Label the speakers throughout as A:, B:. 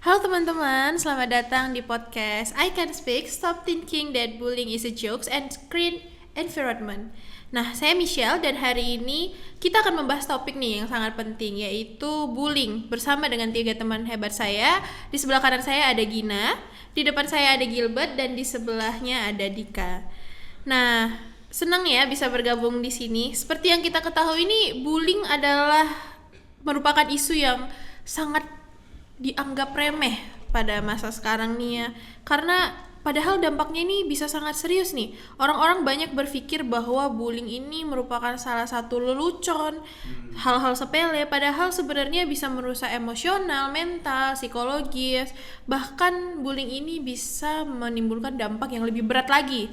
A: Halo teman-teman, selamat datang di podcast I Can Speak, Stop Thinking That Bullying is a Joke and Screen Environment. Nah, saya Michelle dan hari ini kita akan membahas topik nih yang sangat penting, yaitu bullying bersama dengan 3 teman hebat saya. Di sebelah kanan saya ada Gina, di depan saya ada Gilbert, dan di sebelahnya ada Dika. Nah, senang ya bisa bergabung di sini. Seperti yang kita ketahui ini, bullying adalah merupakan isu yang sangat dianggap remeh pada masa sekarang nih ya, karena padahal dampaknya ini bisa sangat serius nih. Orang-orang banyak berpikir bahwa bullying ini merupakan salah satu lelucon, hal-hal sepele, padahal sebenarnya bisa merusak emosional, mental, psikologis. Bahkan bullying ini bisa menimbulkan dampak yang lebih berat lagi.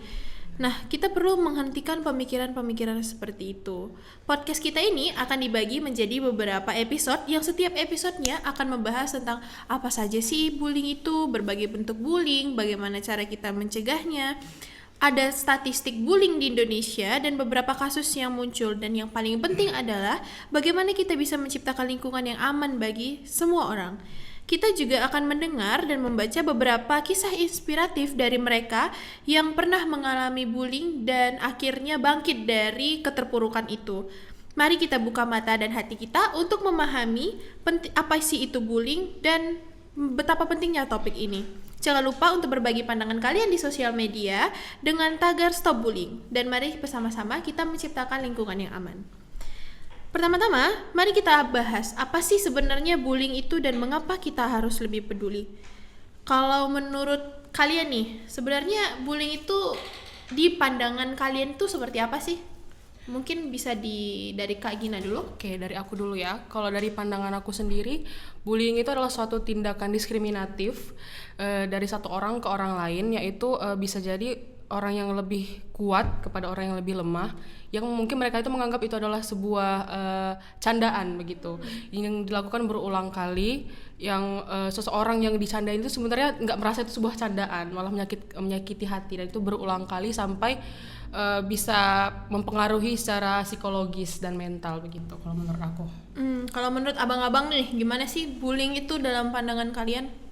A: Nah, kita perlu menghentikan pemikiran-pemikiran seperti itu. Podcast kita ini akan dibagi menjadi beberapa episode yang setiap episodenya akan membahas tentang apa saja sih bullying itu, berbagai bentuk bullying, bagaimana cara kita mencegahnya. Ada statistik bullying di Indonesia dan beberapa kasus yang muncul, dan yang paling penting adalah bagaimana kita bisa menciptakan lingkungan yang aman bagi semua orang. Kita juga akan mendengar dan membaca beberapa kisah inspiratif dari mereka yang pernah mengalami bullying dan akhirnya bangkit dari keterpurukan itu. Mari kita buka mata dan hati kita untuk memahami apa sih itu bullying dan betapa pentingnya topik ini. Jangan lupa untuk berbagi pandangan kalian di sosial media dengan tagar Stop Bullying. Dan mari bersama-sama kita menciptakan lingkungan yang aman. Pertama-tama, mari kita bahas apa sih sebenarnya bullying itu dan mengapa kita harus lebih peduli. Kalau menurut kalian nih, sebenarnya bullying itu di pandangan kalian tuh seperti apa sih? Mungkin bisa dari Kak Gina dulu.
B: Oke, dari aku dulu ya. Kalau dari pandangan aku sendiri, bullying itu adalah suatu tindakan diskriminatif dari satu orang ke orang lain, yaitu bisa jadi orang yang lebih kuat kepada orang yang lebih lemah, yang mungkin mereka itu menganggap itu adalah sebuah candaan begitu, yang dilakukan berulang kali, yang seseorang yang dicandain itu sebenarnya nggak merasa itu sebuah candaan, malah menyakiti hati, dan itu berulang kali sampai bisa mempengaruhi secara psikologis dan mental begitu kalau menurut aku.
A: Kalau menurut abang-abang nih, gimana sih bullying itu dalam pandangan kalian?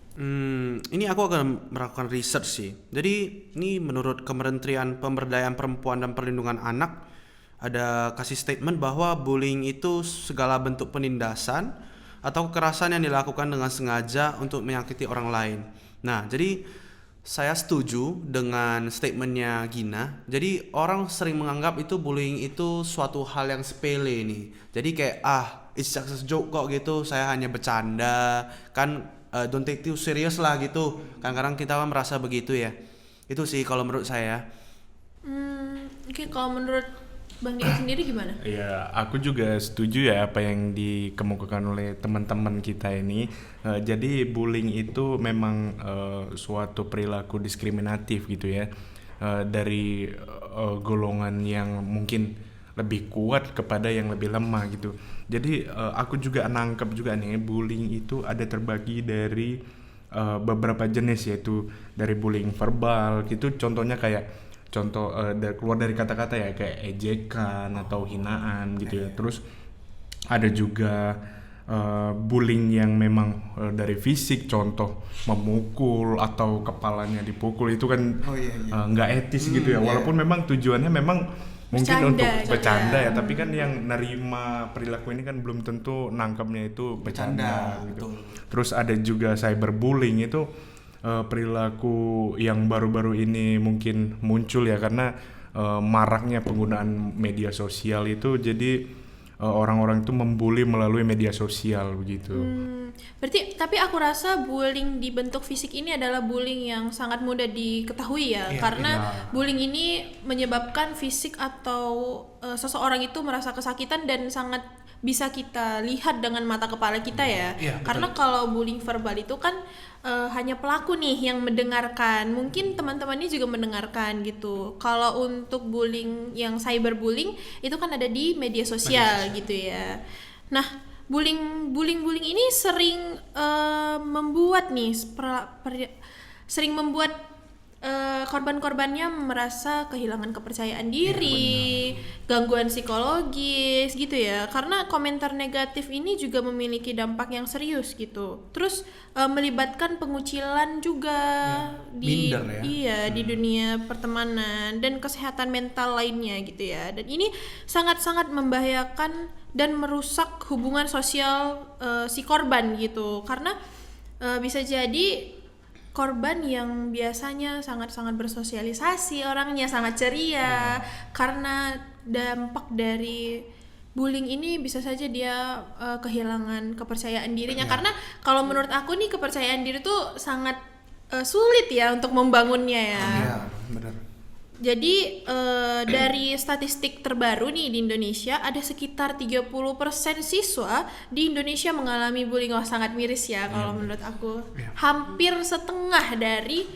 C: Ini aku akan melakukan research sih. Jadi ini menurut Kementerian Pemberdayaan Perempuan dan Perlindungan Anak ada kasih statement bahwa bullying itu segala bentuk penindasan atau kekerasan yang dilakukan dengan sengaja untuk menyakiti orang lain. Nah, jadi saya setuju dengan statementnya Gina. Jadi orang sering menganggap itu bullying itu suatu hal yang sepele nih. Jadi kayak it's just a joke kok gitu, saya hanya bercanda kan, don't take it serious lah gitu. Kadang-kadang kita kan merasa begitu ya. Itu sih kalau menurut saya.
A: Oke, kalau menurut Bang Dika sendiri gimana?
D: Ya, aku juga setuju ya apa yang dikemukakan oleh teman-teman kita ini. Jadi bullying itu memang suatu perilaku diskriminatif gitu ya, dari golongan yang mungkin lebih kuat kepada yang lebih lemah gitu. Jadi aku juga nangkep juga nih, bullying itu ada terbagi dari beberapa jenis, yaitu dari bullying verbal gitu. Contohnya kayak keluar dari kata-kata ya, kayak ejekan atau hinaan gitu ya. Terus ada juga bullying yang memang dari fisik, contoh memukul atau kepalanya dipukul. Itu kan nggak etis gitu ya. Walaupun memang tujuannya memang mungkin untuk bercanda ya, tapi kan yang nerima perilaku ini kan belum tentu nangkepnya itu bercanda gitu. Terus ada juga cyberbullying, itu perilaku yang baru-baru ini mungkin muncul ya, karena maraknya penggunaan media sosial itu. Jadi orang-orang itu membuli melalui media sosial begitu.
A: Berarti tapi aku rasa bullying di bentuk fisik ini adalah bullying yang sangat mudah diketahui ya, karena bullying ini menyebabkan fisik atau seseorang itu merasa kesakitan dan sangat bisa kita lihat dengan mata kepala kita ya. Karena kalau bullying verbal itu kan hanya pelaku nih yang mendengarkan, mungkin teman-temannya juga mendengarkan gitu. Kalau untuk bullying yang cyberbullying itu kan ada di media sosial gitu ya. Nah, bullying ini sering membuat korban-korbannya merasa kehilangan kepercayaan diri, gangguan psikologis gitu ya. Karena komentar negatif ini juga memiliki dampak yang serius gitu. Terus melibatkan pengucilan juga di
C: minder ya.
A: di dunia pertemanan dan kesehatan mental lainnya gitu ya. Dan ini sangat-sangat membahayakan dan merusak hubungan sosial si korban gitu. Karena bisa jadi korban yang biasanya sangat-sangat bersosialisasi, orangnya sangat ceria, karena dampak dari bullying ini bisa saja dia kehilangan kepercayaan dirinya. Karena kalau menurut aku nih, kepercayaan diri tuh sangat sulit ya untuk membangunnya ya.
C: Iya, benar.
A: Jadi dari statistik terbaru nih di Indonesia, ada sekitar 30% siswa di Indonesia mengalami bullying. Wah, sangat miris ya kalau menurut aku. Hampir setengah dari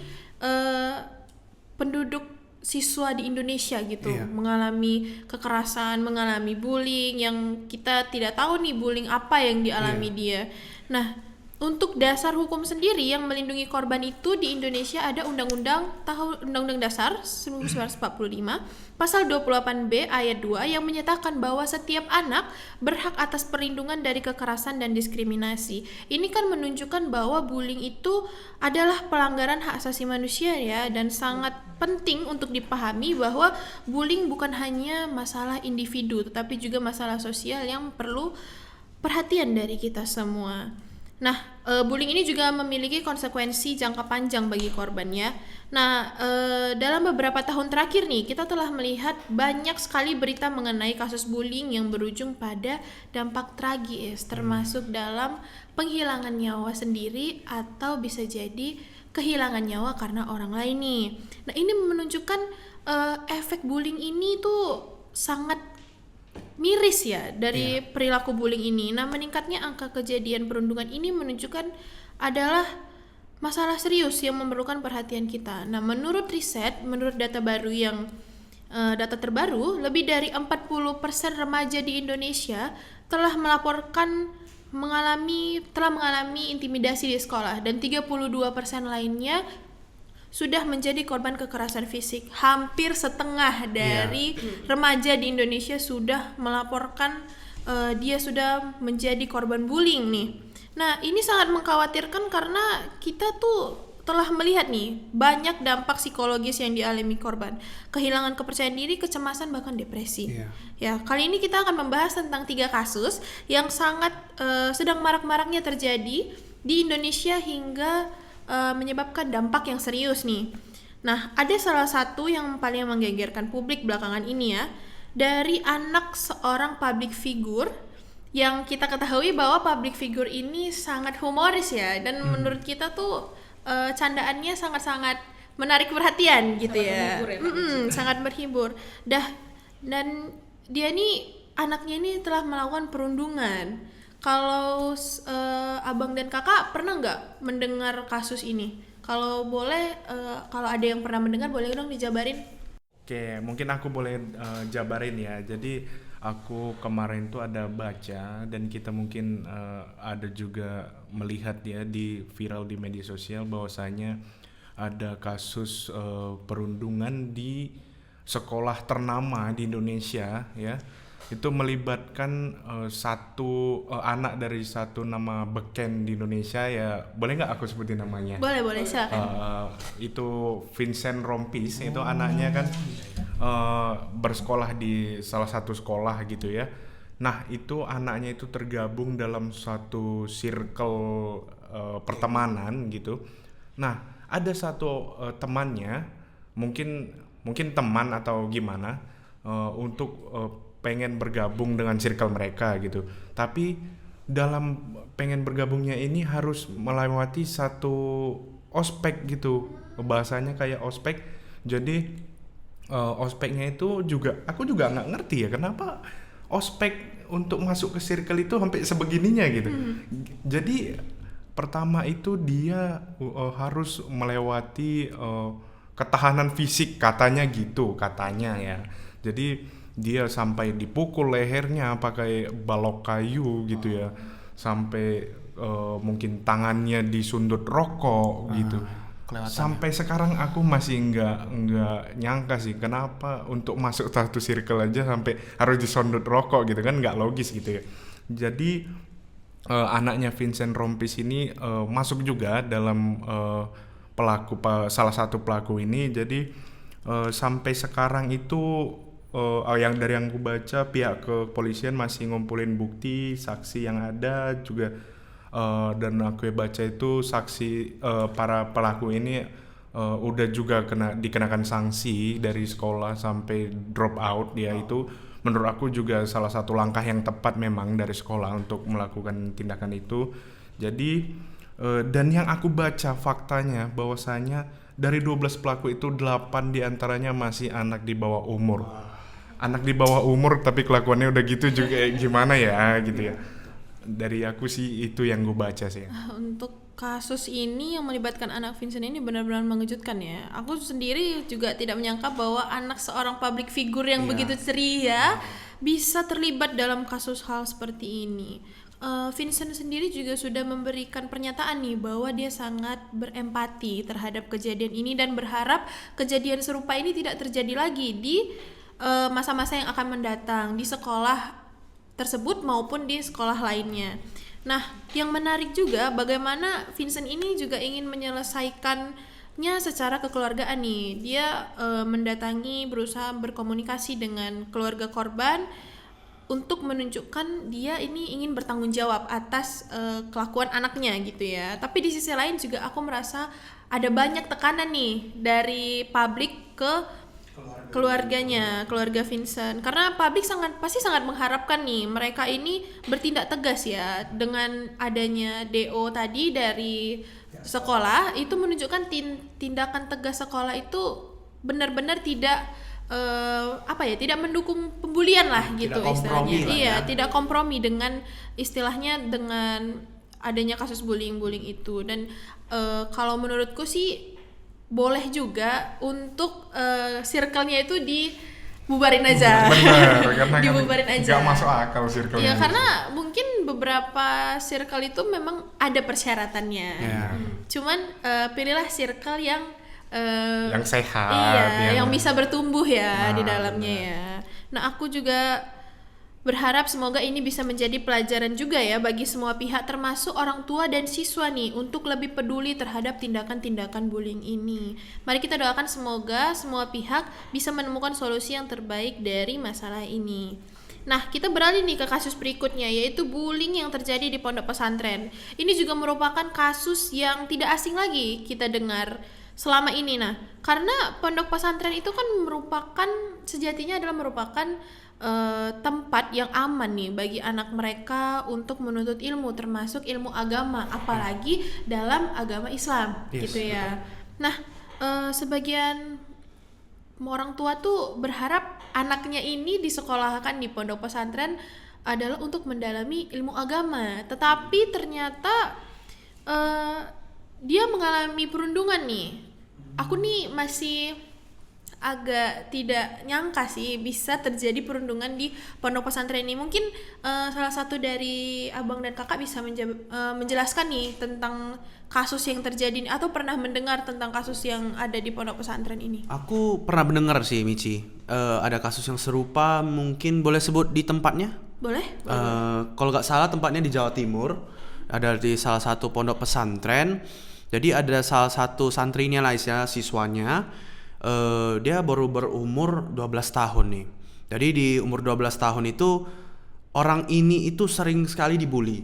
A: penduduk siswa di Indonesia gitu mengalami kekerasan, mengalami bullying yang kita tidak tahu nih bullying apa yang dialami dia. Nah, untuk dasar hukum sendiri yang melindungi korban itu di Indonesia ada Undang-Undang Dasar 1945 pasal 28B ayat 2 yang menyatakan bahwa setiap anak berhak atas perlindungan dari kekerasan dan diskriminasi. Ini kan menunjukkan bahwa bullying itu adalah pelanggaran hak asasi manusia ya, dan sangat penting untuk dipahami bahwa bullying bukan hanya masalah individu tetapi juga masalah sosial yang perlu perhatian dari kita semua. Nah, bullying ini juga memiliki konsekuensi jangka panjang bagi korban ya. Nah, dalam beberapa tahun terakhir nih, kita telah melihat banyak sekali berita mengenai kasus bullying yang berujung pada dampak tragis, termasuk dalam penghilangan nyawa sendiri atau bisa jadi kehilangan nyawa karena orang lain nih. Nah, ini menunjukkan efek bullying ini tuh sangat miris ya dari perilaku bullying ini. Nah, meningkatnya angka kejadian perundungan ini menunjukkan adalah masalah serius yang memerlukan perhatian kita. Nah, menurut data terbaru, lebih dari 40% remaja di Indonesia telah mengalami intimidasi di sekolah, dan 32% lainnya sudah menjadi korban kekerasan fisik. Hampir setengah dari remaja di Indonesia sudah melaporkan dia sudah menjadi korban bullying nih. Nah, ini sangat mengkhawatirkan karena kita tuh telah melihat nih banyak dampak psikologis yang dialami korban. Kehilangan kepercayaan diri, kecemasan, bahkan depresi. Ya, kali ini kita akan membahas tentang 3 kasus yang sangat sedang marak-maraknya terjadi di Indonesia hingga menyebabkan dampak yang serius nih. Nah, ada salah satu yang paling menggegerkan publik belakangan ini ya, dari anak seorang public figure yang kita ketahui bahwa public figure ini sangat humoris ya, dan menurut kita tuh candaannya sangat-sangat menarik perhatian gitu ya. Sangat berhibur. Dan dia nih, anaknya ini telah melakukan perundungan. Kalau abang dan kakak pernah nggak mendengar kasus ini? Kalau boleh, kalau ada yang pernah mendengar, boleh dong dijabarin.
D: Oke, mungkin aku boleh jabarin ya. Jadi aku kemarin tuh ada baca, dan kita mungkin ada juga melihat ya di viral di media sosial bahwasanya ada kasus perundungan di sekolah ternama di Indonesia ya. Itu melibatkan satu anak dari satu nama beken di Indonesia ya. Boleh nggak aku sebutin namanya?
A: Boleh silakan.
D: Itu Vincent Rompis. Itu anaknya kan bersekolah di salah satu sekolah gitu ya. Nah, itu anaknya itu tergabung dalam satu circle pertemanan gitu. Nah, ada satu temannya, mungkin teman atau gimana, untuk pengen bergabung dengan circle mereka gitu. Tapi dalam pengen bergabungnya ini harus melewati satu ospek gitu. Bahasanya kayak ospek. Jadi ospeknya itu juga, aku juga nggak ngerti ya kenapa ospek untuk masuk ke circle itu sampai sebegininya gitu. Jadi pertama itu dia harus melewati ketahanan fisik katanya ya. Jadi dia sampai dipukul lehernya pakai balok kayu gitu ya, sampai mungkin tangannya disundut rokok gitu.
C: kelewatannya.
D: Sampai sekarang aku masih nggak nyangka sih kenapa untuk masuk satu circle aja sampai harus disondot rokok gitu kan, nggak logis gitu ya. Jadi anaknya Vincent Rompis ini masuk juga dalam salah satu pelaku ini. Jadi sampai sekarang itu yang dari yang aku baca pihak kepolisian masih ngumpulin bukti, saksi yang ada juga. Dan aku baca itu saksi para pelaku ini udah juga dikenakan sanksi dari sekolah sampai drop out. Dia itu menurut aku juga salah satu langkah yang tepat memang dari sekolah untuk melakukan tindakan itu. Jadi dan yang aku baca faktanya bahwasanya dari 12 pelaku itu 8 diantaranya masih anak di bawah umur. Anak di bawah umur tapi kelakuannya udah gitu juga gimana ya gitu ya. Dari aku sih itu yang gue baca sih.
A: Untuk kasus ini yang melibatkan anak Vincent ini benar-benar mengejutkan ya. Aku sendiri juga tidak menyangka bahwa anak seorang public figure yang begitu ceria bisa terlibat dalam kasus hal seperti ini. Vincent sendiri juga sudah memberikan pernyataan nih bahwa dia sangat berempati terhadap kejadian ini dan berharap kejadian serupa ini tidak terjadi lagi di masa-masa yang akan mendatang di sekolah tersebut maupun di sekolah lainnya. Nah, yang menarik juga bagaimana Vincent ini juga ingin menyelesaikannya secara kekeluargaan nih. Dia mendatangi, berusaha berkomunikasi dengan keluarga korban untuk menunjukkan dia ini ingin bertanggung jawab atas kelakuan anaknya gitu ya. Tapi di sisi lain juga aku merasa ada banyak tekanan nih dari publik ke keluarganya, keluarga Vincent, karena publik pasti sangat mengharapkan nih mereka ini bertindak tegas ya. Dengan adanya DO tadi dari sekolah itu menunjukkan tindakan tegas sekolah itu benar-benar tidak tidak mendukung pembulian lah gitu istilahnya. Iya, tidak kompromi dengan istilahnya dengan adanya kasus bullying itu. Dan kalau menurutku sih boleh juga untuk circle-nya itu dibubarin aja.
D: Benar, karena
A: dibubarin aja.
D: Gak masuk akal circle-nya.
A: Ya karena mungkin beberapa circle itu memang ada persyaratannya. Cuman pilihlah circle yang
D: sehat.
A: Iya, yang bisa bertumbuh ya di dalamnya ya. Nah, aku juga berharap semoga ini bisa menjadi pelajaran juga ya bagi semua pihak termasuk orang tua dan siswa nih untuk lebih peduli terhadap tindakan-tindakan bullying ini. Mari kita doakan semoga semua pihak bisa menemukan solusi yang terbaik dari masalah ini. Nah, kita beralih nih ke kasus berikutnya yaitu bullying yang terjadi di pondok pesantren. Ini juga merupakan kasus yang tidak asing lagi kita dengar selama ini. Nah, karena pondok pesantren itu kan sejatinya adalah merupakan tempat yang aman nih bagi anak mereka untuk menuntut ilmu, termasuk ilmu agama, apalagi dalam agama Islam gitu ya. Nah, sebagian orang tua tuh berharap anaknya ini disekolahkan di pondok pesantren adalah untuk mendalami ilmu agama, tetapi ternyata dia mengalami perundungan nih. Aku nih masih agak tidak nyangka sih bisa terjadi perundungan di pondok pesantren ini. Mungkin salah satu dari abang dan kakak bisa menjelaskan nih tentang kasus yang terjadi atau pernah mendengar tentang kasus yang ada di pondok pesantren ini.
C: Aku pernah mendengar sih, Michi. Ada kasus yang serupa, mungkin boleh sebut di tempatnya?
A: Boleh?
C: Kalau nggak salah tempatnya di Jawa Timur, ada di salah satu pondok pesantren. Jadi ada salah satu santrinya lah ya, siswanya. Dia baru berumur 12 tahun nih. Jadi di umur 12 tahun itu orang ini itu sering sekali dibully.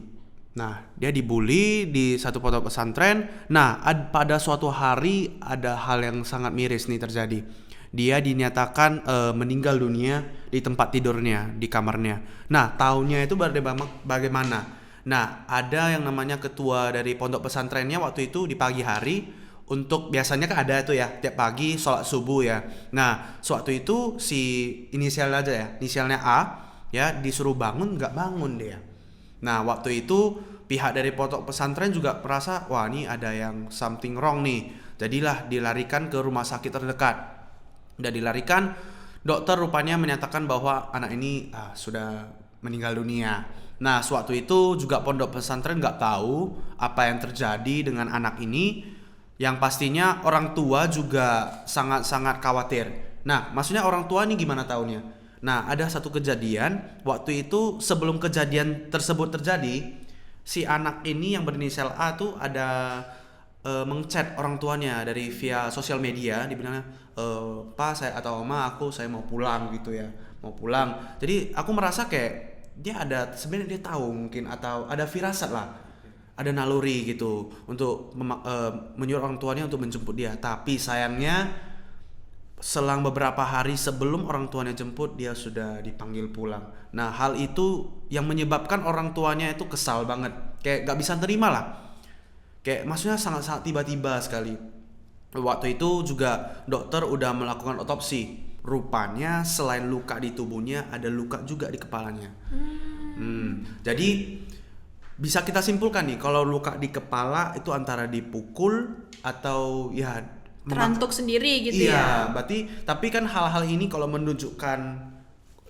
C: Nah, dia dibully di satu pondok pesantren. Nah, pada suatu hari ada hal yang sangat miris nih terjadi. Dia dinyatakan meninggal dunia di tempat tidurnya, di kamarnya. Nah, taunya itu bagaimana? Nah, ada yang namanya ketua dari pondok pesantrennya waktu itu di pagi hari. Untuk biasanya kan ada tuh ya tiap pagi sholat subuh ya. Nah, sewaktu itu si inisialnya A ya disuruh bangun, nggak bangun dia. Nah, waktu itu pihak dari pondok pesantren juga merasa wah ini ada yang something wrong nih. Jadilah dilarikan ke rumah sakit terdekat. Udah dilarikan, dokter rupanya menyatakan bahwa anak ini sudah meninggal dunia. Nah, sewaktu itu juga pondok pesantren nggak tahu apa yang terjadi dengan anak ini. Yang pastinya orang tua juga sangat-sangat khawatir. Nah, maksudnya orang tua ini gimana taunya? Nah, ada satu kejadian, waktu itu sebelum kejadian tersebut terjadi, si anak ini yang berinisial A tuh ada mengchat orang tuanya dari via sosial media, dibilangnya, "Pa, saya atau Oma, saya mau pulang gitu ya, mau pulang." Jadi aku merasa kayak sebenarnya dia tahu mungkin atau ada firasat lah, ada naluri gitu untuk menyuruh orang tuanya untuk menjemput dia. Tapi sayangnya selang beberapa hari sebelum orang tuanya jemput, dia sudah dipanggil pulang. Nah, hal itu yang menyebabkan orang tuanya itu kesal banget, kayak gak bisa terima lah, kayak maksudnya sangat-sangat tiba-tiba sekali. Waktu itu juga dokter udah melakukan otopsi, rupanya selain luka di tubuhnya ada luka juga di kepalanya. Jadi bisa kita simpulkan nih, kalau luka di kepala itu antara dipukul atau ya
A: terantuk sendiri gitu ya.
C: Iya, berarti tapi kan hal-hal ini kalau menunjukkan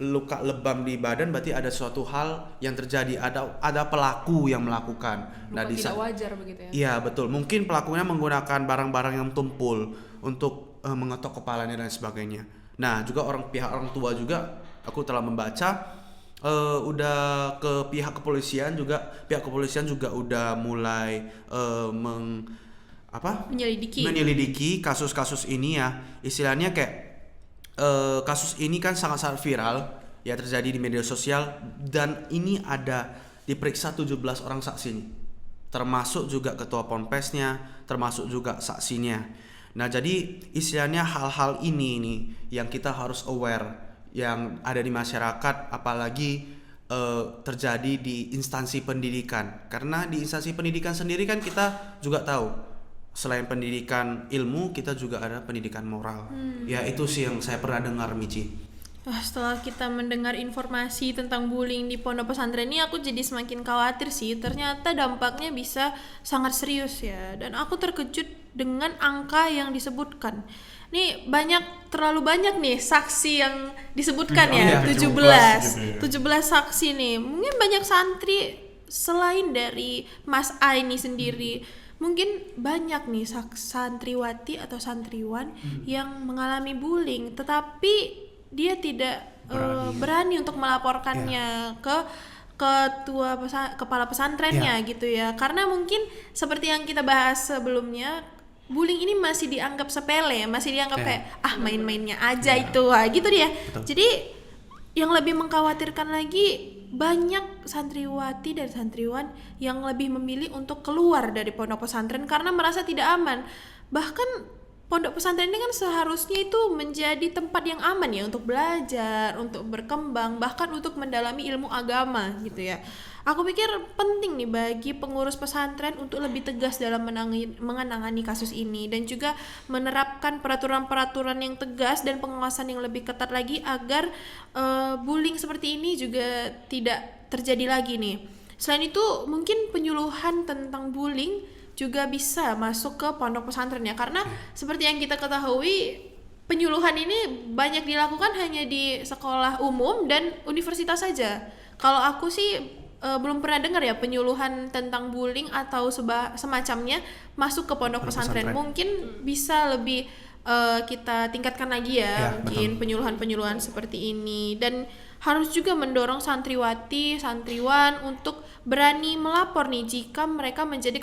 C: luka lebam di badan berarti ada suatu hal yang terjadi, ada pelaku yang melakukan.
B: Luka tidak wajar begitu ya.
C: Iya, betul. Mungkin pelakunya menggunakan barang-barang yang tumpul untuk mengetok kepalanya dan sebagainya. Nah, juga pihak orang tua juga aku telah membaca udah ke pihak kepolisian juga udah mulai menyelidiki kasus-kasus ini ya. Istilahnya kayak kasus ini kan sangat-sangat viral ya, terjadi di media sosial, dan ini ada diperiksa 17 orang saksi nih, termasuk juga ketua ponpesnya, termasuk juga saksinya. Nah, jadi istilahnya hal-hal ini nih yang kita harus aware yang ada di masyarakat, apalagi terjadi di instansi pendidikan. Karena di instansi pendidikan sendiri kan kita juga tahu, selain pendidikan ilmu, kita juga ada pendidikan moral. Ya, itu sih yang saya pernah dengar, Michi.
A: Setelah kita mendengar informasi tentang bullying di pondok pesantren ini, aku jadi semakin khawatir sih. Ternyata dampaknya bisa sangat serius ya. Dan aku terkejut dengan angka yang disebutkan. Nih terlalu banyak nih saksi yang disebutkan ya, 17 saksi nih. Mungkin banyak santri selain dari Mas A ini sendiri, mungkin banyak nih santriwati atau santriwan yang mengalami bullying, tetapi dia tidak berani untuk melaporkannya ke kepala pesantrennya gitu ya. Karena mungkin seperti yang kita bahas sebelumnya, bullying ini masih dianggap sepele, masih dianggap kayak main-mainnya aja itu gitu dia.
C: Betul.
A: Jadi yang lebih mengkhawatirkan lagi, banyak santriwati dan santriwan yang lebih memilih untuk keluar dari pondok pesantren karena merasa tidak aman. Bahkan pondok pesantren ini kan seharusnya itu menjadi tempat yang aman ya untuk belajar, untuk berkembang, bahkan untuk mendalami ilmu agama gitu ya. Aku pikir penting nih bagi pengurus pesantren untuk lebih tegas dalam menangani kasus ini, dan juga menerapkan peraturan-peraturan yang tegas dan pengawasan yang lebih ketat lagi agar bullying seperti ini juga tidak terjadi lagi nih. Selain itu, mungkin penyuluhan tentang bullying juga bisa masuk ke pondok pesantren ya, karena seperti yang kita ketahui, penyuluhan ini banyak dilakukan hanya di sekolah umum dan universitas saja. Kalau aku sih belum pernah dengar ya penyuluhan tentang bullying atau semacamnya masuk ke pondok pesantren. Mungkin bisa lebih kita tingkatkan lagi ya, mungkin penyuluhan-penyuluhan seperti ini, dan harus juga mendorong santriwati, santriwan untuk berani melapor nih jika mereka menjadi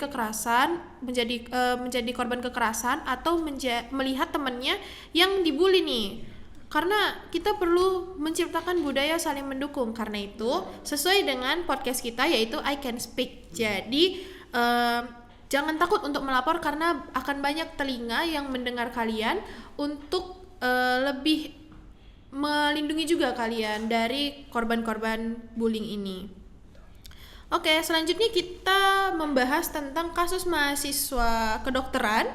A: korban kekerasan atau melihat temannya yang dibully nih. Karena kita perlu menciptakan budaya saling mendukung. Karena itu sesuai dengan podcast kita yaitu I Can Speak. Jadi jangan takut untuk melapor karena akan banyak telinga yang mendengar kalian untuk lebih melindungi juga kalian dari korban-korban bullying ini. Oke, selanjutnya kita membahas tentang kasus mahasiswa kedokteran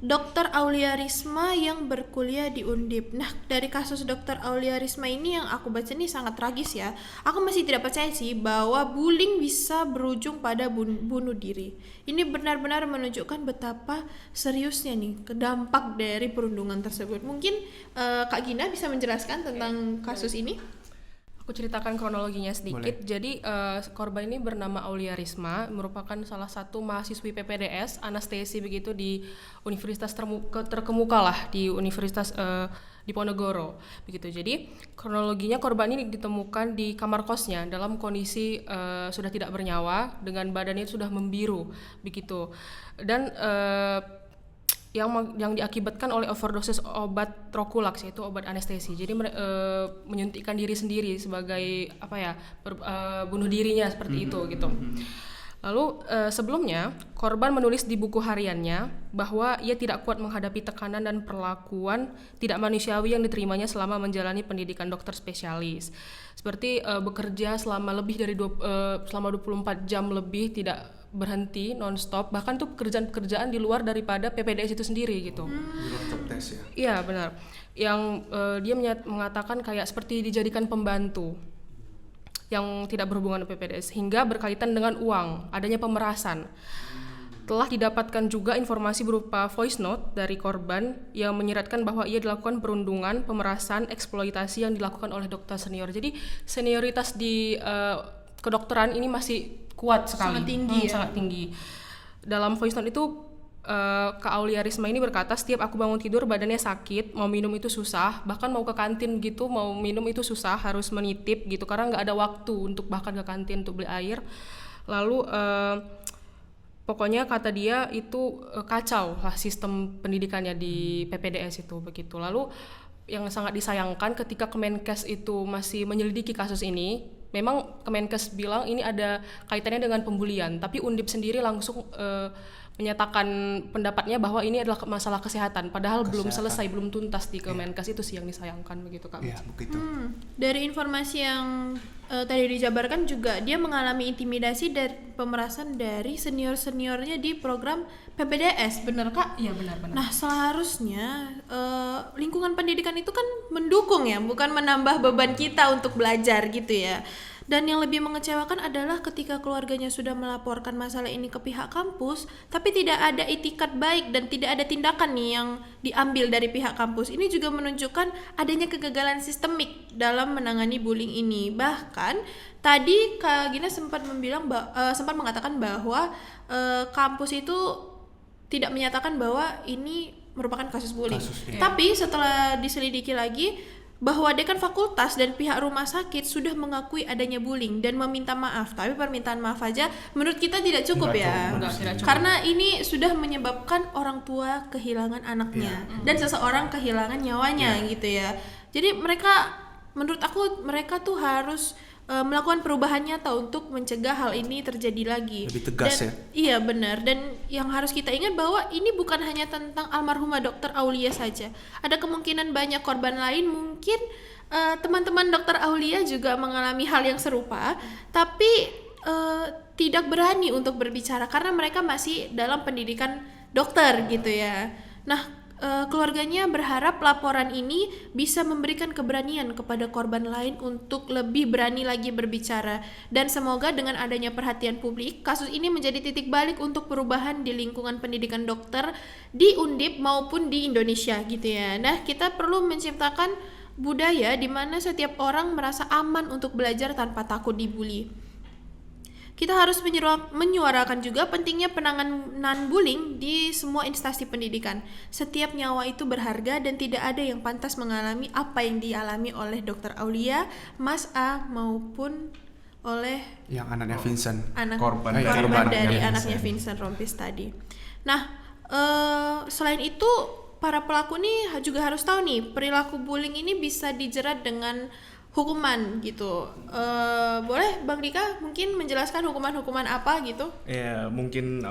A: Dr. Aulia Risma yang berkuliah di Undip. Nah, dari kasus Dr. Aulia Risma ini yang aku baca ini sangat tragis ya. Aku masih tidak percaya sih bahwa bullying bisa berujung pada bunuh diri. Ini benar-benar menunjukkan betapa seriusnya nih dampak dari perundungan tersebut. Mungkin Kak Gina bisa menjelaskan tentang kasus ini?
B: Aku ceritakan kronologinya sedikit. Jadi korban ini bernama Aulia Risma, merupakan salah satu mahasiswi PPDS anestesi begitu di universitas terkemuka lah di universitas di Ponorogo begitu. Jadi kronologinya korban ini ditemukan di kamar kosnya dalam kondisi sudah tidak bernyawa dengan badannya sudah membiru begitu. Dan yang diakibatkan oleh overdosis obat Troculux, yaitu obat anestesi. Jadi menyuntikkan diri sendiri sebagai bunuh dirinya seperti itu gitu. Lalu sebelumnya korban menulis di buku hariannya bahwa ia tidak kuat menghadapi tekanan dan perlakuan tidak manusiawi yang diterimanya selama menjalani pendidikan dokter spesialis. Seperti bekerja selama lebih dari selama 24 jam lebih tidak berhenti non-stop, bahkan tuh pekerjaan-pekerjaan di luar daripada PPDS itu sendiri gitu.
C: Di luar job test ya.
B: Iya benar. Yang dia mengatakan kayak seperti dijadikan pembantu yang tidak berhubungan dengan PPDS hingga berkaitan dengan uang, adanya pemerasan. Telah didapatkan juga informasi berupa voice note dari korban yang menyeratkan bahwa ia dilakukan perundungan, pemerasan, eksploitasi yang dilakukan oleh dokter senior. Jadi senioritas di kedokteran ini masih kuat sekali, sangat tinggi. Dalam voice note itu Kak Aulia Risma ini berkata, setiap aku bangun tidur badannya sakit, mau minum itu susah, bahkan mau ke kantin gitu, mau minum itu susah, harus menitip gitu karena nggak ada waktu untuk bahkan ke kantin untuk beli air. Lalu pokoknya kata dia itu kacau lah sistem pendidikannya di PPDS itu begitu. Lalu yang sangat disayangkan ketika Kemenkes itu masih menyelidiki kasus ini, memang Kemenkes bilang ini ada kaitannya dengan pembulian, tapi Undip sendiri langsung menyatakan pendapatnya bahwa ini adalah masalah kesehatan, padahal belum selesai, belum tuntas di Kemenkes. Itu sih yang disayangkan begitu Kak.
C: Iya, begitu.
A: Dari informasi yang tadi dijabarkan juga dia mengalami intimidasi dan pemerasan dari senior-seniornya di program PPDS, benar Kak?
B: Iya benar.
A: Nah seharusnya lingkungan pendidikan itu kan mendukung ya, bukan menambah beban kita untuk belajar gitu ya. Dan yang lebih mengecewakan adalah ketika keluarganya sudah melaporkan masalah ini ke pihak kampus, tapi tidak ada itikat baik dan tidak ada tindakan nih yang diambil dari pihak kampus. Ini juga menunjukkan adanya kegagalan sistemik dalam menangani bullying ini. Bahkan tadi Kak Gina sempat mengatakan bahwa kampus itu tidak menyatakan bahwa ini merupakan kasus bullying. Tapi setelah diselidiki lagi, bahwa dekan fakultas dan pihak rumah sakit sudah mengakui adanya bullying dan meminta maaf. Tapi permintaan maaf aja menurut kita tidak cukup.
B: Tidak cukup.
A: Karena ini sudah menyebabkan orang tua kehilangan anaknya dan seseorang kehilangan nyawanya gitu ya. Jadi menurut aku mereka tuh harus melakukan perubahan nyata untuk mencegah hal ini terjadi lagi.
C: Lebih tegas ya.
A: Iya benar. Dan yang harus kita ingat bahwa ini bukan hanya tentang almarhumah Dr. Aulia saja. Ada kemungkinan banyak korban lain, mungkin teman-teman Dr. Aulia juga mengalami hal yang serupa, tapi tidak berani untuk berbicara karena mereka masih dalam pendidikan dokter gitu ya. Nah keluarganya berharap laporan ini bisa memberikan keberanian kepada korban lain untuk lebih berani lagi berbicara, dan semoga dengan adanya perhatian publik kasus ini menjadi titik balik untuk perubahan di lingkungan pendidikan dokter di Undip maupun di Indonesia gitu ya. Nah kita perlu menciptakan budaya di mana setiap orang merasa aman untuk belajar tanpa takut dibully. Kita harus menyuarakan juga pentingnya penanganan bullying di semua instansi pendidikan. Setiap nyawa itu berharga dan tidak ada yang pantas mengalami apa yang dialami oleh Dr. Aulia, Mas A maupun oleh
C: yang anaknya Vincent,
A: korban dari anaknya Vincent Rompis tadi. Nah, selain itu para pelaku nih juga harus tahu nih perilaku bullying ini bisa dijerat dengan hukuman gitu. Boleh Bang Dika mungkin menjelaskan hukuman-hukuman apa gitu?
D: Ya mungkin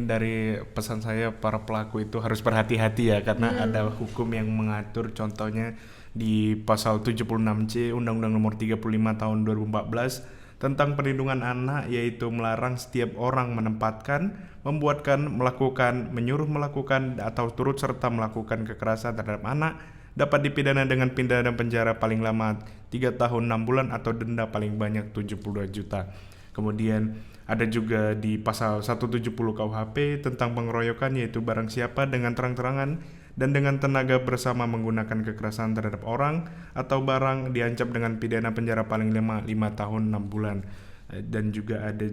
D: dari pesan saya para pelaku itu harus berhati-hati ya, karena ada hukum yang mengatur, contohnya di pasal 76C Undang-Undang Nomor 35 Tahun 2014 tentang perlindungan anak, yaitu melarang setiap orang menempatkan, membuatkan, melakukan, menyuruh melakukan atau turut serta melakukan kekerasan terhadap anak dapat dipidana dengan pidana penjara paling lama 3 tahun 6 bulan atau denda paling banyak 72 juta. Kemudian ada juga di pasal 170 KUHP tentang pengeroyokan, yaitu barang siapa dengan terang-terangan dan dengan tenaga bersama menggunakan kekerasan terhadap orang atau barang diancam dengan pidana penjara paling lama 5 tahun 6 bulan. Dan juga ada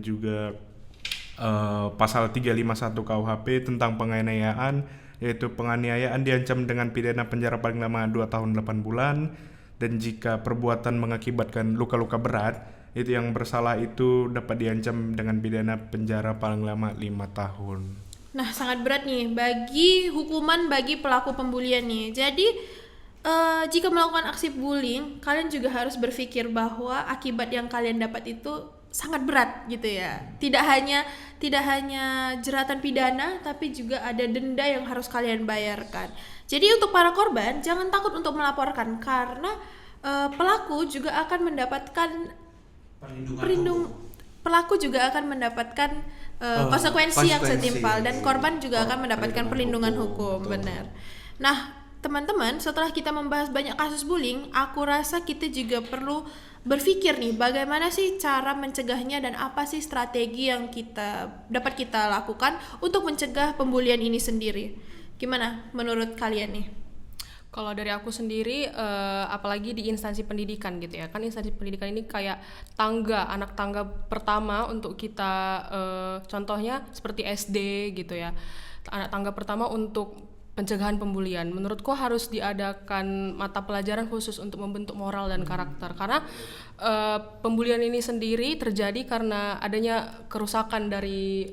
D: pasal 351 KUHP tentang penganiayaan, yaitu penganiayaan diancam dengan pidana penjara paling lama 2 tahun 8 bulan, dan jika perbuatan mengakibatkan luka-luka berat, itu yang bersalah itu dapat diancam dengan pidana penjara paling lama 5 tahun.
A: Nah, sangat berat nih hukuman bagi pelaku pembulian nih. Jadi jika melakukan aksi bullying, kalian juga harus berpikir bahwa akibat yang kalian dapat itu sangat berat gitu ya. Tidak hanya jeratan pidana, tapi juga ada denda yang harus kalian bayarkan. Jadi untuk para korban jangan takut untuk melaporkan, karena pelaku juga akan mendapatkan pelaku juga akan mendapatkan konsekuensi yang setimpal, dan korban juga akan mendapatkan perlindungan hukum. Benar. Nah, teman-teman, setelah kita membahas banyak kasus bullying, aku rasa kita juga perlu berpikir nih, bagaimana sih cara mencegahnya dan apa sih strategi yang dapat kita lakukan untuk mencegah pembulian ini sendiri. Gimana menurut kalian nih?
B: Kalau dari aku sendiri, apalagi di instansi pendidikan gitu ya, kan instansi pendidikan ini kayak anak tangga pertama untuk kita, contohnya seperti SD gitu ya, anak tangga pertama untuk pencegahan pembulian. Menurutku harus diadakan mata pelajaran khusus untuk membentuk moral dan karakter, karena pembulian ini sendiri terjadi karena adanya kerusakan dari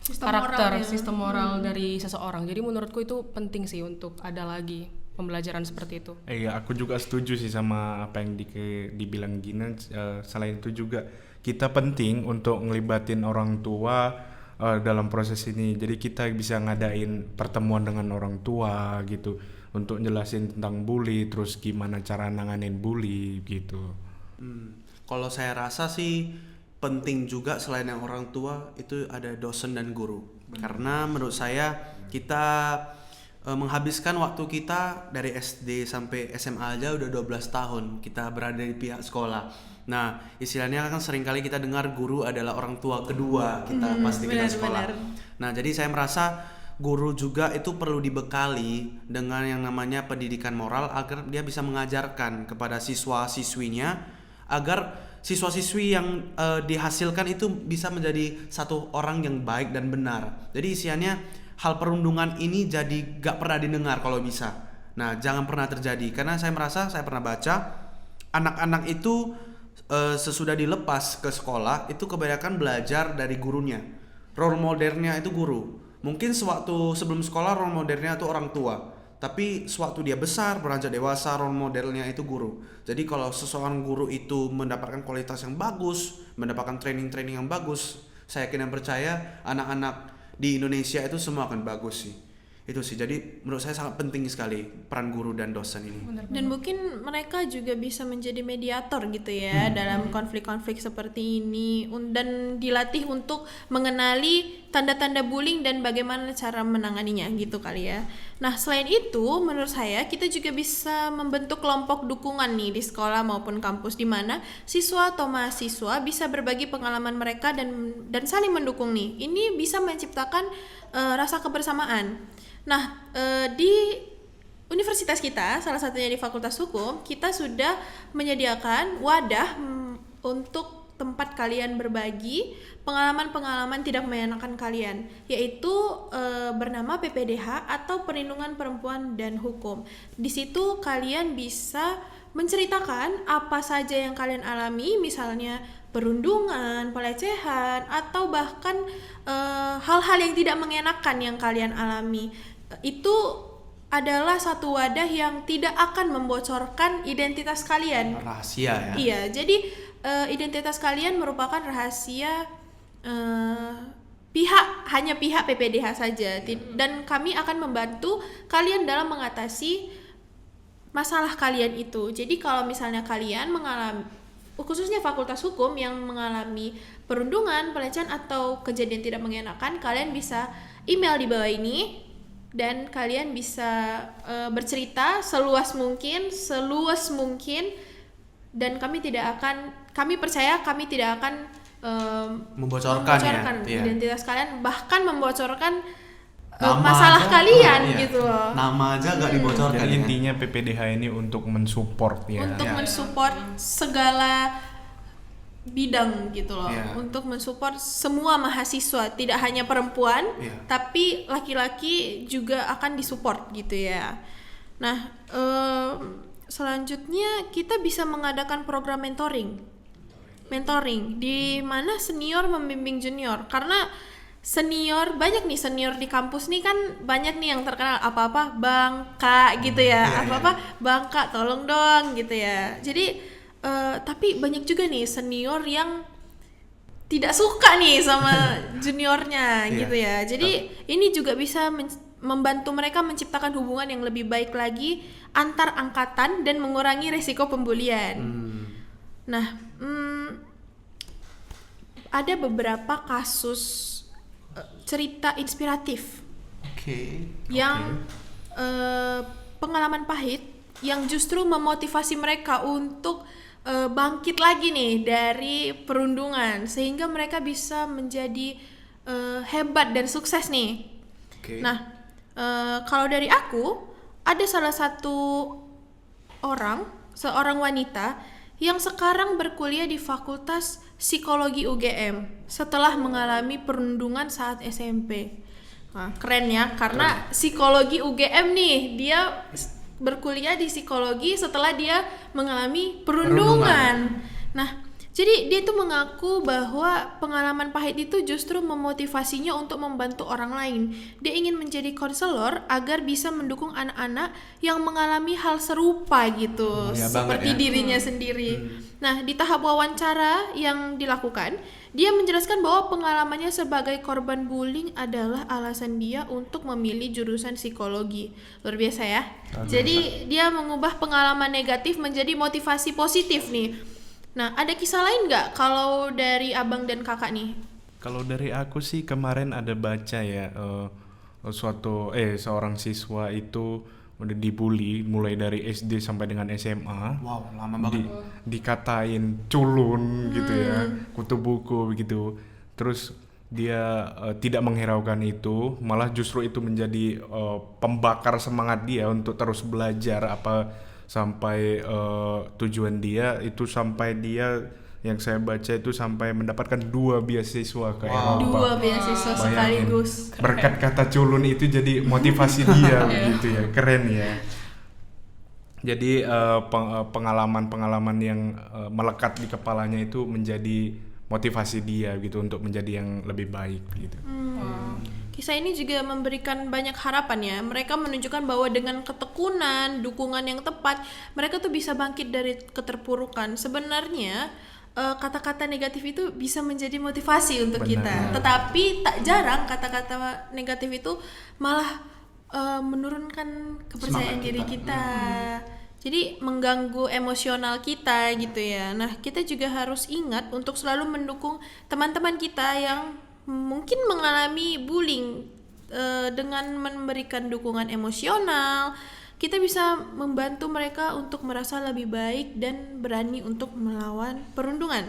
B: sistem moral dari seseorang. Jadi menurutku itu penting sih untuk ada lagi pembelajaran seperti itu.
D: Iya, aku juga setuju sih sama apa yang dibilang Gina. Selain itu juga kita penting untuk ngelibatin orang tua dalam proses ini. Jadi kita bisa ngadain pertemuan dengan orang tua gitu untuk jelasin tentang bully, terus gimana cara nanganin bully gitu.
C: Kalau saya rasa sih penting juga selain yang orang tua itu ada dosen dan guru. Karena menurut saya kita menghabiskan waktu kita dari SD sampai SMA aja udah 12 tahun kita berada di pihak sekolah. Nah, istilahnya kan seringkali kita dengar guru adalah orang tua kedua kita pasti kita sekolah. Nah, jadi saya merasa guru juga itu perlu dibekali dengan yang namanya pendidikan moral agar dia bisa mengajarkan kepada siswa-siswinya agar siswa-siswi yang dihasilkan itu bisa menjadi satu orang yang baik dan benar. Jadi isiannya hal perundungan ini jadi gak pernah didengar kalau bisa. Nah, jangan pernah terjadi, karena saya merasa, saya pernah baca anak-anak itu sesudah dilepas ke sekolah itu kebanyakan belajar dari gurunya. Role modelnya itu guru. Mungkin sewaktu sebelum sekolah role modelnya itu orang tua, tapi sewaktu dia besar, beranjak dewasa, role modelnya itu guru. Jadi kalau seseorang guru itu mendapatkan kualitas yang bagus, mendapatkan training-training yang bagus, saya yakin dan percaya anak-anak di Indonesia itu semua akan bagus sih. Itu sih, jadi menurut saya sangat penting sekali peran guru dan dosen ini.
A: Dan mungkin mereka juga bisa menjadi mediator gitu ya dalam konflik-konflik seperti ini, dan dilatih untuk mengenali tanda-tanda bullying dan bagaimana cara menanganinya gitu kali ya. Nah, selain itu menurut saya kita juga bisa membentuk kelompok dukungan nih di sekolah maupun kampus, di mana siswa atau mahasiswa bisa berbagi pengalaman mereka dan saling mendukung nih. Ini bisa menciptakan rasa kebersamaan. Nah, di universitas kita, salah satunya di Fakultas Hukum, kita sudah menyediakan wadah untuk tempat kalian berbagi pengalaman-pengalaman tidak menyenangkan kalian, yaitu bernama PPDH atau Perlindungan Perempuan dan Hukum. Di situ kalian bisa menceritakan apa saja yang kalian alami, misalnya perundungan, pelecehan, atau bahkan hal-hal yang tidak mengenakan yang kalian alami. Itu adalah satu wadah yang tidak akan membocorkan identitas kalian.
C: Rahasia ya.
A: Iya, jadi identitas kalian merupakan rahasia hanya pihak PPDH saja. Dan kami akan membantu kalian dalam mengatasi masalah kalian itu. Jadi kalau misalnya kalian mengalami, khususnya Fakultas Hukum yang mengalami perundungan, pelecehan atau kejadian tidak mengenakan, kalian bisa email di bawah ini dan kalian bisa bercerita seluas mungkin, dan kami percaya kami tidak akan membocorkan
C: ya?
A: identitas kalian, bahkan membocorkan masalah
C: aja,
A: kalian
C: iya.
A: gitu loh.
C: Nama aja gak dibocorkan
D: Jadi
C: ya.
D: intinya PPDH ini untuk mensupport ya.
A: Untuk
C: Ya.
A: mensupport segala bidang gitu loh,
C: Ya.
A: untuk mensupport semua mahasiswa, tidak hanya perempuan,
C: Ya.
A: tapi laki-laki juga akan disupport gitu ya. Nah, selanjutnya kita bisa mengadakan program mentoring di mana senior membimbing junior, karena senior banyak nih, senior di kampus nih kan banyak nih yang terkenal apa-apa Bang Kak gitu ya,
C: Iya,
A: apa-apa Bang Kak tolong dong gitu ya. Jadi tapi banyak juga nih senior yang tidak suka nih sama juniornya
C: Iya,
A: gitu ya. Jadi ini juga bisa membantu mereka menciptakan hubungan yang lebih baik lagi antar angkatan dan mengurangi resiko pembulian. Nah, ada beberapa kasus cerita inspiratif
C: Oke.
A: yang pengalaman pahit yang justru memotivasi mereka untuk bangkit lagi nih dari perundungan sehingga mereka bisa menjadi hebat dan sukses nih.
C: Oke.
A: Nah, kalau dari aku ada salah satu seorang wanita yang sekarang berkuliah di Fakultas Psikologi UGM setelah mengalami perundungan saat SMP. Nah, keren ya, karena psikologi UGM nih, dia berkuliah di psikologi setelah dia mengalami perundungan. Nah, jadi dia tuh mengaku bahwa pengalaman pahit itu justru memotivasinya untuk membantu orang lain. Dia ingin menjadi konselor agar bisa mendukung anak-anak yang mengalami hal serupa gitu,
C: Mulia
A: seperti
C: banget ya.
A: dirinya sendiri. Nah, di tahap wawancara yang dilakukan, dia menjelaskan bahwa pengalamannya sebagai korban bullying adalah alasan dia untuk memilih jurusan psikologi. Luar biasa ya. Jadi dia mengubah pengalaman negatif menjadi motivasi positif nih. Nah, ada kisah lain nggak kalau dari abang dan kakak nih?
D: Kalau dari aku sih kemarin ada baca ya seorang siswa itu udah dibully mulai dari SD sampai dengan SMA.
C: Wow, lama banget.
D: Dikatain culun gitu ya, kutu buku begitu. Terus dia tidak menghiraukan itu, malah justru itu menjadi pembakar semangat dia untuk terus belajar sampai tujuan dia itu, sampai dia yang saya baca itu sampai mendapatkan 2 beasiswa ke Eropa.
A: 2 beasiswa
D: Bayangin,
A: sekaligus.
D: berkat kata culun itu jadi motivasi dia gitu ya, keren ya. Jadi pengalaman-pengalaman yang melekat di kepalanya itu menjadi motivasi dia gitu untuk menjadi yang lebih baik gitu.
A: Kisah ini juga memberikan banyak harapan ya. Mereka menunjukkan bahwa dengan ketekunan, dukungan yang tepat, mereka tuh bisa bangkit dari keterpurukan. Sebenarnya kata-kata negatif itu bisa menjadi motivasi untuk kita. Tetapi tak jarang kata-kata negatif itu malah menurunkan kepercayaan diri kita. Jadi mengganggu emosional kita gitu ya. Nah, kita juga harus ingat untuk selalu mendukung teman-teman kita yang mungkin mengalami bullying. Dengan memberikan dukungan emosional, kita bisa membantu mereka untuk merasa lebih baik dan berani untuk melawan perundungan.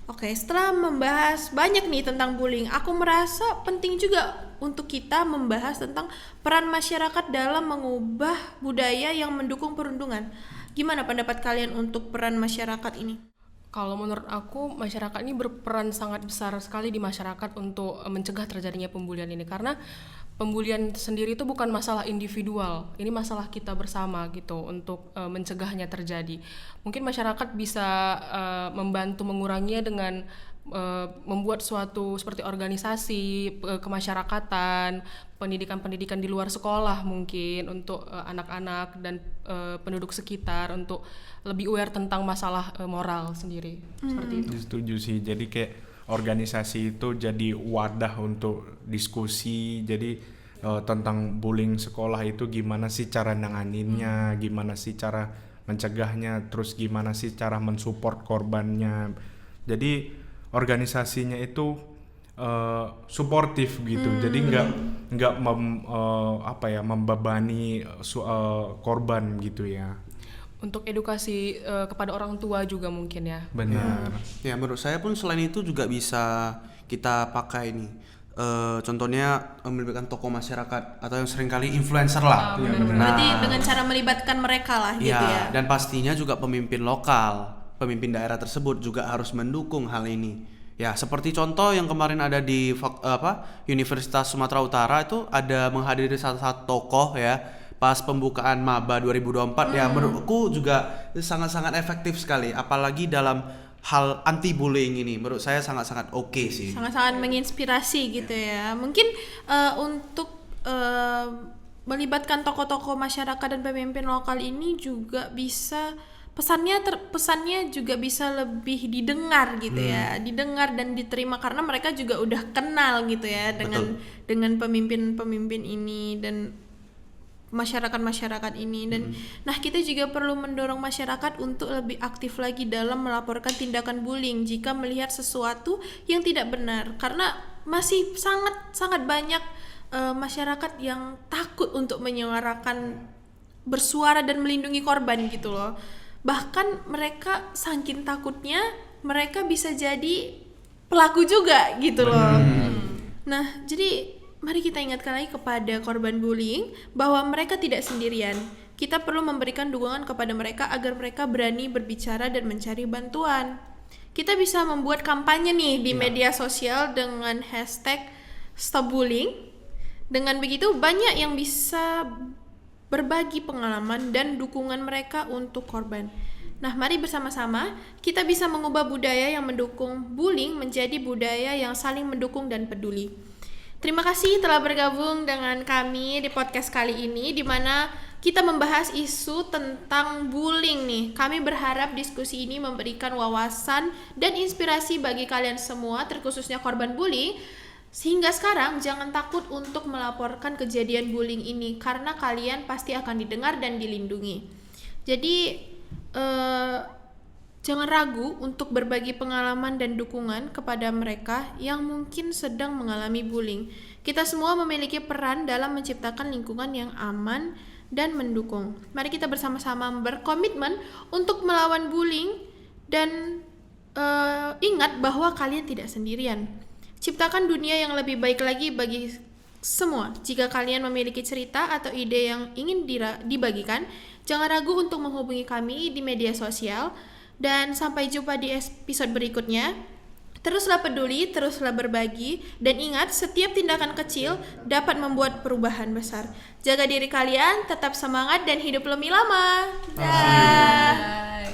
A: Oke, setelah membahas banyak nih tentang bullying, aku merasa penting juga untuk kita membahas tentang peran masyarakat dalam mengubah budaya yang mendukung perundungan. Gimana pendapat kalian untuk peran masyarakat ini?
B: Kalau menurut aku, masyarakat ini berperan sangat besar sekali di masyarakat untuk mencegah terjadinya pembulian ini, karena pembulian sendiri itu bukan masalah individual, ini masalah kita bersama gitu untuk mencegahnya terjadi. Mungkin masyarakat bisa membantu menguranginya dengan membuat suatu seperti organisasi kemasyarakatan, pendidikan-pendidikan di luar sekolah mungkin untuk anak-anak dan penduduk sekitar untuk lebih aware tentang masalah moral sendiri. Seperti itu.
D: Setuju sih. Jadi kayak organisasi itu jadi wadah untuk diskusi. Jadi tentang bullying sekolah itu gimana sih cara nanganinnya, gimana sih cara mencegahnya, terus gimana sih cara mensupport korbannya. Jadi organisasinya itu suportif gitu. Jadi nggak membebani korban gitu ya.
B: Untuk edukasi kepada orang tua juga mungkin ya.
D: Benar.
C: Ya, menurut saya pun selain itu juga bisa kita pakai nih contohnya melibatkan tokoh masyarakat atau yang seringkali influencer lah.
A: Berarti dengan cara melibatkan mereka lah gitu ya.
C: Dan pastinya juga pemimpin lokal, pemimpin daerah tersebut juga harus mendukung hal ini. Ya, seperti contoh yang kemarin ada di Universitas Sumatera Utara itu ada menghadiri salah satu tokoh ya pas pembukaan Maba 2024 ya, menurutku juga sangat-sangat efektif sekali, apalagi dalam hal anti bullying ini. Menurut saya sangat-sangat oke sih.
A: Sangat-sangat menginspirasi gitu ya. Mungkin untuk melibatkan tokoh-tokoh masyarakat dan pemimpin lokal ini juga bisa pesannya juga bisa lebih didengar gitu ya, didengar dan diterima karena mereka juga udah kenal gitu ya dengan pemimpin-pemimpin ini dan masyarakat ini dan nah kita juga perlu mendorong masyarakat untuk lebih aktif lagi dalam melaporkan tindakan bullying jika melihat sesuatu yang tidak benar, karena masih sangat banyak masyarakat yang takut untuk menyuarakan, bersuara dan melindungi korban gitu loh. Bahkan mereka saking takutnya mereka bisa jadi pelaku juga gitu loh. Nah, jadi mari kita ingatkan lagi kepada korban bullying bahwa mereka tidak sendirian. Kita perlu memberikan dukungan kepada mereka agar mereka berani berbicara dan mencari bantuan. Kita bisa membuat kampanye nih di media sosial dengan hashtag Stop Bullying. Dengan begitu banyak yang bisa berbagi pengalaman dan dukungan mereka untuk korban. Nah, mari bersama-sama kita bisa mengubah budaya yang mendukung bullying menjadi budaya yang saling mendukung dan peduli. Terima kasih telah bergabung dengan kami di podcast kali ini di mana kita membahas isu tentang bullying nih. Kami berharap diskusi ini memberikan wawasan dan inspirasi bagi kalian semua, terkhususnya korban bullying. Sehingga sekarang jangan takut untuk melaporkan kejadian bullying ini karena kalian pasti akan didengar dan dilindungi. Jadi jangan ragu untuk berbagi pengalaman dan dukungan kepada mereka yang mungkin sedang mengalami bullying. Kita semua memiliki peran dalam menciptakan lingkungan yang aman dan mendukung. Mari kita bersama-sama berkomitmen untuk melawan bullying dan ingat bahwa kalian tidak sendirian. Ciptakan dunia yang lebih baik lagi bagi semua. Jika kalian memiliki cerita atau ide yang ingin dibagikan, jangan ragu untuk menghubungi kami di media sosial. Dan sampai jumpa di episode berikutnya. Teruslah peduli, teruslah berbagi, dan ingat setiap tindakan kecil dapat membuat perubahan besar. Jaga diri kalian, tetap semangat dan hidup lebih lama. Dah.